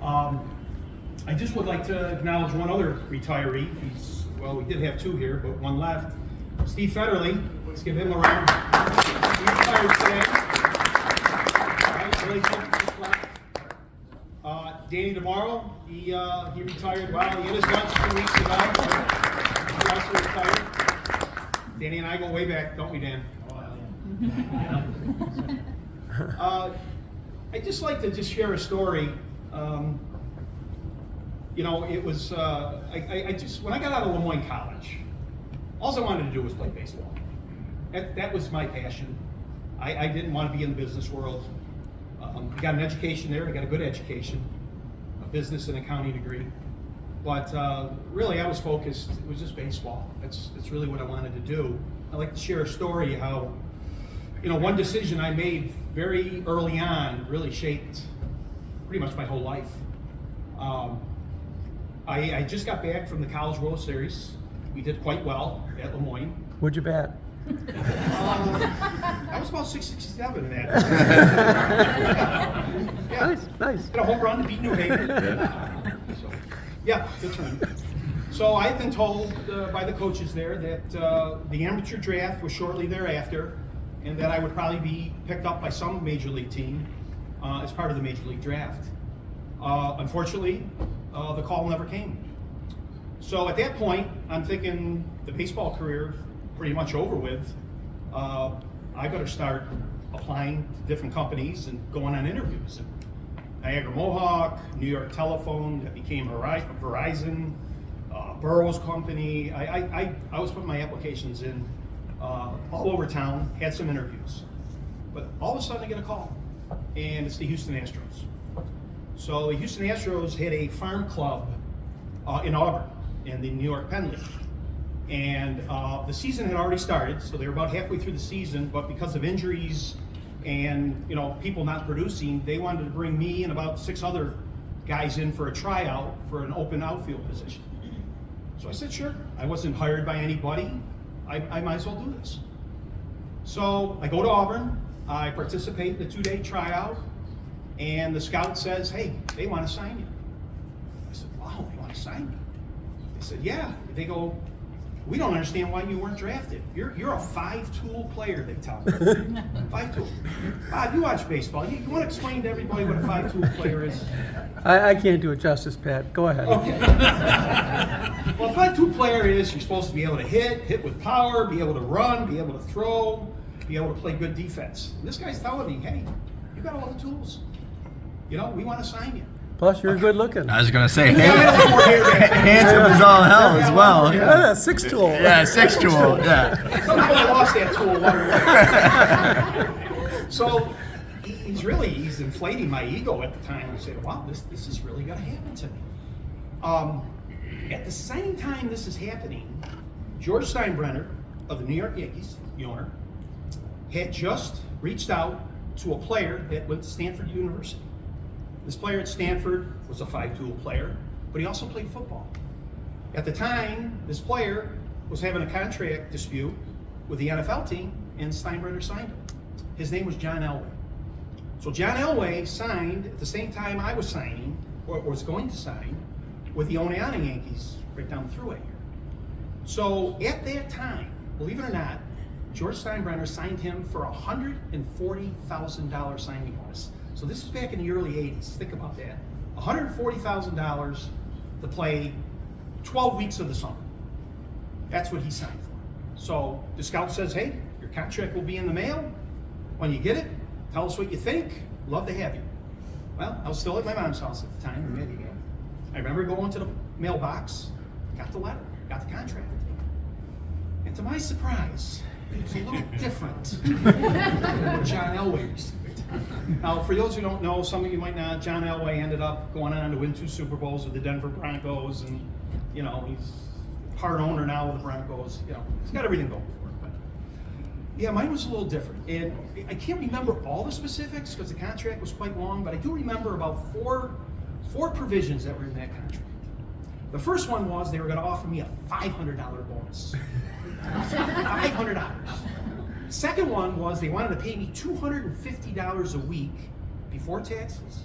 I just would like to acknowledge one other retiree. Well, we did have two here, but one left. Steve Federle. Let's give him a round. He retired today. All right, really just left. Danny DeMauro, he retired. Wow, he had his lunch 2 weeks ago. He also retired. Danny and I go way back, don't we, Dan? I'd just like to just share a story. It was, when I got out of Lemoyne College, all I wanted to do was play baseball. That was my passion. I didn't want to be in the business world. I got an education there, I got a good education, a business and accounting degree. But really I was focused, it was just baseball. That's really what I wanted to do. I'd like to share a story how, one decision I made very early on really shaped pretty much my whole life. I just got back from the College World Series. We did quite well at Lemoyne. What'd you bat? I was about 667 in that. Yeah. Nice. Had a home run to beat New Haven. So, yeah, good turn. So I've been told by the coaches there that the amateur draft was shortly thereafter, and that I would probably be picked up by some major league team as part of the major league draft. Unfortunately, the call never came. So at that point, I'm thinking the baseball career pretty much over with. I better start applying to different companies and going on interviews. Niagara Mohawk, New York Telephone, that became Verizon, Burroughs Company. I was putting my applications in all over town, had some interviews. But all of a sudden I get a call, and it's the Houston Astros. So the Houston Astros had a farm club in Auburn in the New York Penn League. And the season had already started, so they were about halfway through the season, but because of injuries and people not producing, they wanted to bring me and about 6 other guys in for a tryout for an open outfield position. So I said, sure. I wasn't hired by anybody. I might as well do this. So I go to Auburn, I participate in the 2-day tryout, and the scout says, hey, they want to sign you. I said, wow, they want to sign me? They said, yeah. They go, we don't understand why you weren't drafted. You're a 5-tool player, they tell me. 5-tool. Bob, you watch baseball. You want to explain to everybody what a 5-tool player is? I can't do it justice, Pat. Go ahead. Okay. Well, a 5-tool player is you're supposed to be able to hit with power, be able to run, be able to throw, be able to play good defense. And this guy's telling me, hey, you got all the tools. We want to sign you. Plus, you're good looking. I was going to say, handsome as all hell as well. Yeah, 6-tool. Yeah, 6-tool, yeah. Somehow I lost that tool along the way. So he's inflating my ego at the time. I said, wow, this is really going to happen to me. At the same time this is happening, George Steinbrenner of the New York Yankees, the owner, had just reached out to a player that went to Stanford University. This player at Stanford was a 5-tool player, but he also played football. At the time, this player was having a contract dispute with the NFL team, and Steinbrenner signed him. His name was John Elway. So John Elway signed at the same time I was signing, or was going to sign, with the Oneonta Yankees right down the thruway here. So at that time, believe it or not, George Steinbrenner signed him for a $140,000 signing bonus. So this is back in the early 80s. Think about that. $140,000 to play 12 weeks of the summer. That's what he signed for. So the scout says, hey, your contract will be in the mail. When you get it, tell us what you think. Love to have you. Well, I was still at my mom's house at the time in Michigan. I remember going to the mailbox, got the letter, got the contract. And to my surprise, it was a little different than what John Elway received. Now, for those who don't know, some of you might not, John Elway ended up going on to win 2 Super Bowls with the Denver Broncos, and he's part owner now of the Broncos. He's got everything going for him. But yeah, mine was a little different, and I can't remember all the specifics because the contract was quite long, but I do remember about four provisions that were in that contract. The first one was they were going to offer me a $500 bonus. $500. Second one was they wanted to pay me $250 a week before taxes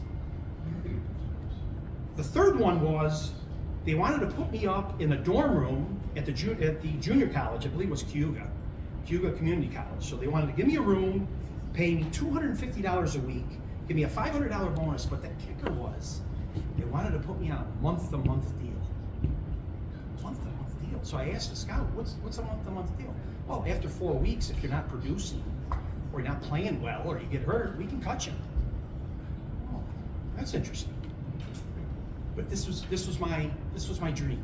the third one was they wanted to put me up in a dorm room at the junior college. I believe it was Cayuga Community College. So they wanted to give me a room, pay me $250 a week, give me a $500 bonus. But the kicker was they wanted to put me on a month-to-month deal. Month-to-month deal. So I asked the scout, what's a month-to-month deal? Well, after 4 weeks, if you're not producing or you're not playing well or you get hurt, we can cut you. Oh, that's interesting. But this was my dream.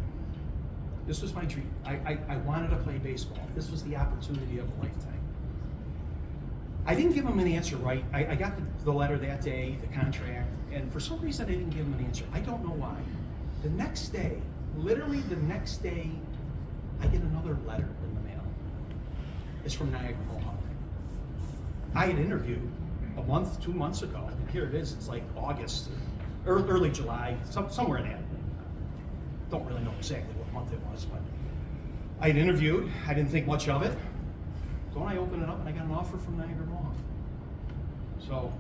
This was my dream. I wanted to play baseball. This was the opportunity of a lifetime. I didn't give him an answer right. I got the letter that day, the contract, and for some reason I didn't give him an answer. I don't know why. The next day, literally the next day, I get another letter in the mail. It's from Niagara Mohawk. I had interviewed a month, 2 months ago, and here it is. It's like August, early July, somewhere in that. Don't really know exactly what month it was, but I had interviewed. I didn't think much of it. So when I opened it up, and I got an offer from Niagara Mohawk. So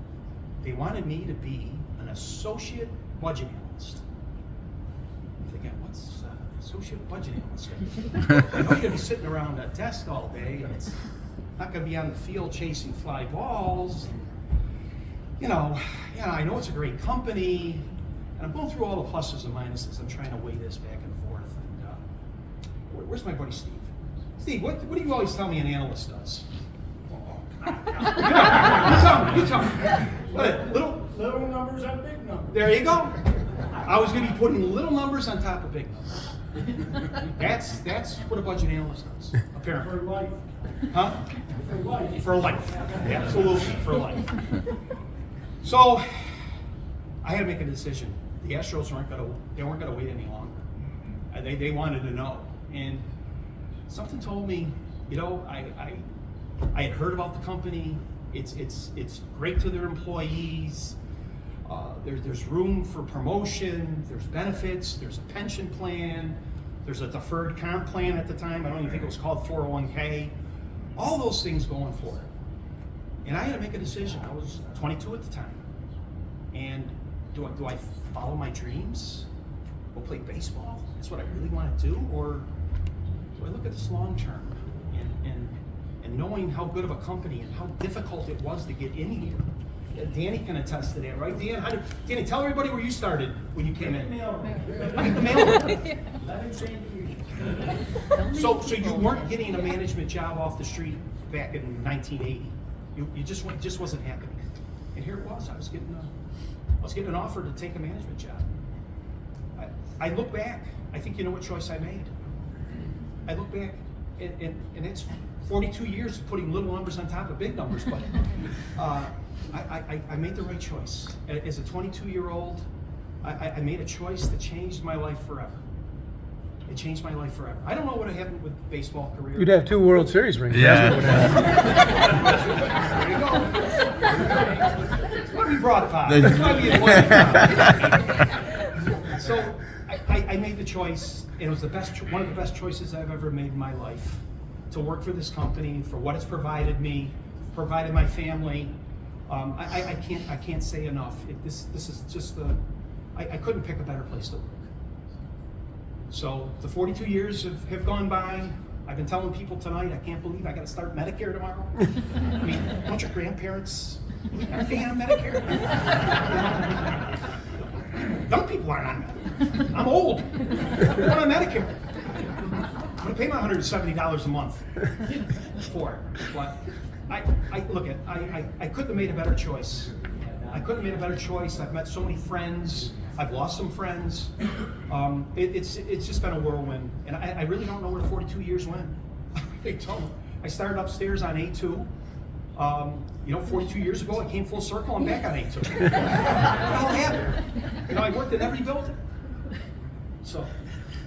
they wanted me to be an associate budget analyst. I'm thinking, what's associate budget analyst? I know you're gonna be sitting around a desk all day, and it's not gonna be on the field chasing fly balls. And, I know it's a great company, and I'm going through all the pluses and minuses. I'm trying to weigh this back and forth. And where's my buddy Steve? Steve, what do you always tell me an analyst does? You tell me. What, Little numbers on big numbers. there you go. I was going to be putting little numbers on top of big numbers. That's what a budget analyst does, apparently. For life. Huh? For life. For life. Absolutely, for life. So I had to make a decision. The Astros weren't gonna wait any longer. They wanted to know. And something told me, I had heard about the company. It's great to their employees. There's room for promotion. There's benefits. There's a pension plan. There's a deferred comp plan at the time. I don't even think it was called 401k. All those things going for it. And I had to make a decision. I was 22 at the time. And do I follow my dreams? Go play baseball? That's what I really want to do? Or do I look at this long term and knowing how good of a company and how difficult it was to get in here? Danny can attest to that, right? Danny, tell everybody where you started when you came in. The mail. So you weren't getting a management job off the street back in 1980. You just wasn't happening. And here it was. I was getting an offer to take a management job. I look back. I think you know what choice I made. I look back, and it's 42 years of putting little numbers on top of big numbers, but I made the right choice. As a 22-year-old, I made a choice that changed my life forever. It changed my life forever. I don't know what happened with baseball career. You'd have 2 World Series rings. Yeah. There you go. That's why we brought Bob. That's why we invited Bob. So I made the choice, and it was one of the best choices I've ever made in my life, to work for this company, for what it's provided me, provided my family. I can't say enough. This is just I couldn't pick a better place to work. So the 42 years have gone by. I've been telling people tonight, I can't believe I got to start Medicare tomorrow. I mean, a bunch of grandparents, aren't they on Medicare? Young people aren't on Medicare. I'm old. I'm on Medicare. I'm going to pay my $170 a month for it. But I couldn't have made a better choice. I couldn't have made a better choice. I've met so many friends. I've lost some friends. It's just been a whirlwind, and I really don't know where the 42 years went. They don't. I started upstairs on A2. 42 years ago, I came full circle. I'm back on A2. What the hell happened? I worked in every building. So,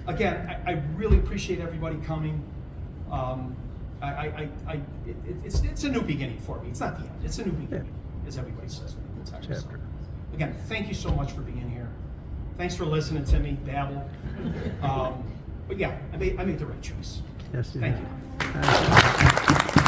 again, I really appreciate everybody coming. It's a new beginning for me. It's not the end. It's a new beginning, as everybody says. So, again, thank you so much for being here. Thanks for listening to me babble. But yeah, I made the right choice. Yes, you Thank did. you.